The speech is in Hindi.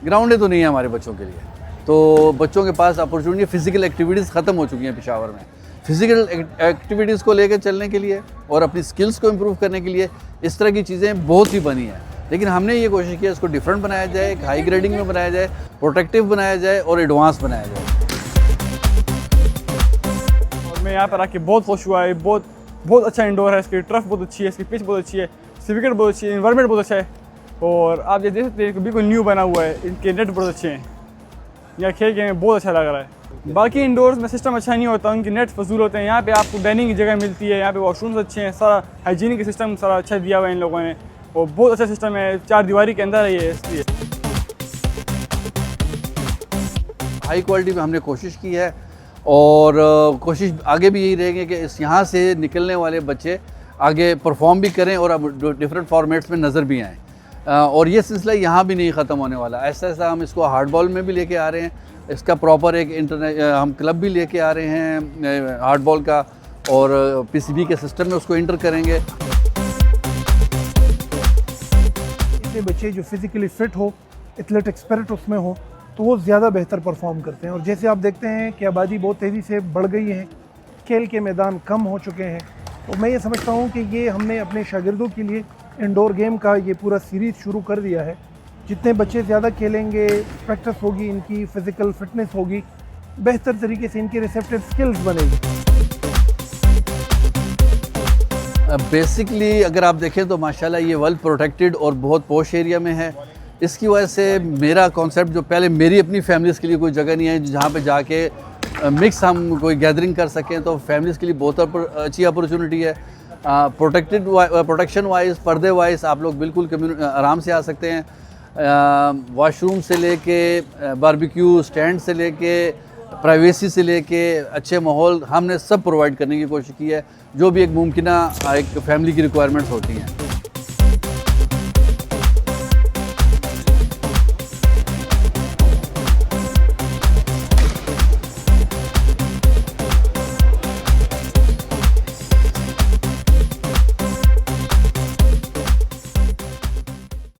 ग्राउंडें तो नहीं है हमारे बच्चों के लिए, तो बच्चों के पास अपॉर्चुनिटी, फिज़िकल एक्टिविटीज़ ख़त्म हो चुकी हैं पेशावर में। फिज़िकल एक्टिविटीज़ को लेकर चलने के लिए और अपनी स्किल्स को इम्प्रूव करने के लिए इस तरह की चीज़ें बहुत सी बनी हैं, लेकिन हमने ये कोशिश की इसको डिफरेंट बनाया जाए, एक हाई ग्रेडिंग में बनाया जाए, प्रोटेक्टिव बनाया जाए और एडवांस बनाया जाए। और मैं यहाँ पर आके बहुत खुश हुआ है। बहुत अच्छा इंडोर है, इसकी टर्फ बहुत अच्छी है, इसकी पिच बहुत अच्छी है, विकेट बहुत अच्छी है, इन्वायरमेंट बहुत अच्छा है। और आप ये देख सकते हैं बिल्कुल न्यू बना हुआ है, इनके नेट बहुत अच्छे हैं, यहाँ खेल के हमें बहुत अच्छा लग रहा है। बाकी इंडोर्स में सिस्टम अच्छा नहीं होता, उनके नेट फजूल होते हैं। यहाँ पे आपको डाइनिंग की जगह मिलती है, यहाँ पे वॉशरूम्स अच्छे हैं, सारा हाइजीनिक सिस्टम सारा अच्छा दिया हुआ है इन लोगों ने, और बहुत अच्छा सिस्टम है, 4 दीवारी के अंदर है ये, इसलिए हाई क्वालिटी में हमने कोशिश की है और कोशिश आगे भी यही रहेगी कि इस यहाँ से निकलने वाले बच्चे आगे परफॉर्म भी करें और अब डिफरेंट फॉर्मेट्स में नज़र भी आएँ। और ये सिलसिला यहाँ भी नहीं ख़त्म होने वाला, ऐसा ऐसा हम इसको हार्ड बॉल में भी लेके आ रहे हैं, इसका प्रॉपर एक हम क्लब भी लेके आ रहे हैं हार्ड बॉल का, और पीसीबी के सिस्टम में उसको इंटर करेंगे। ऐसे बच्चे जो फिज़िकली फ़िट हो, एथलेटिक स्पिरिट उसमें हो, तो वो ज़्यादा बेहतर परफॉर्म करते हैं। और जैसे आप देखते हैं कि आबादी बहुत तेज़ी से बढ़ गई है, खेल के मैदान कम हो चुके हैं, तो मैं ये समझता हूँ कि ये हमने अपने शागिर्दों के लिए इंडोर गेम का ये पूरा सीरीज़ शुरू कर दिया है। जितने बच्चे ज़्यादा खेलेंगे, प्रैक्टिस होगी, इनकी फ़िज़िकल फ़िटनेस होगी, बेहतर तरीके से इनकी रिसेप्टिव स्किल्स बनेगी। बेसिकली अगर आप देखें तो माशाल्लाह ये वेल प्रोटेक्टेड और बहुत पॉश एरिया में है। इसकी वजह से मेरा कॉन्सेप्ट, जो पहले मेरी अपनी फैमिलीज़ के लिए कोई जगह नहीं है जहाँ पे जाके मिक्स हम कोई गैदरिंग कर सकें, तो फैमिलीज़ के लिए बहुत अच्छी अपॉर्चुनिटी है। प्रोटेक्शन वाइज, पर्दे वाइज आप लोग बिल्कुल आराम से आ सकते हैं। वॉशरूम से लेके बारबेक्यू स्टैंड से लेके प्राइवेसी से लेके अच्छे माहौल हमने सब प्रोवाइड करने की कोशिश की है, जो भी एक मुमकिन एक फैमिली की रिक्वायरमेंट्स होती हैं।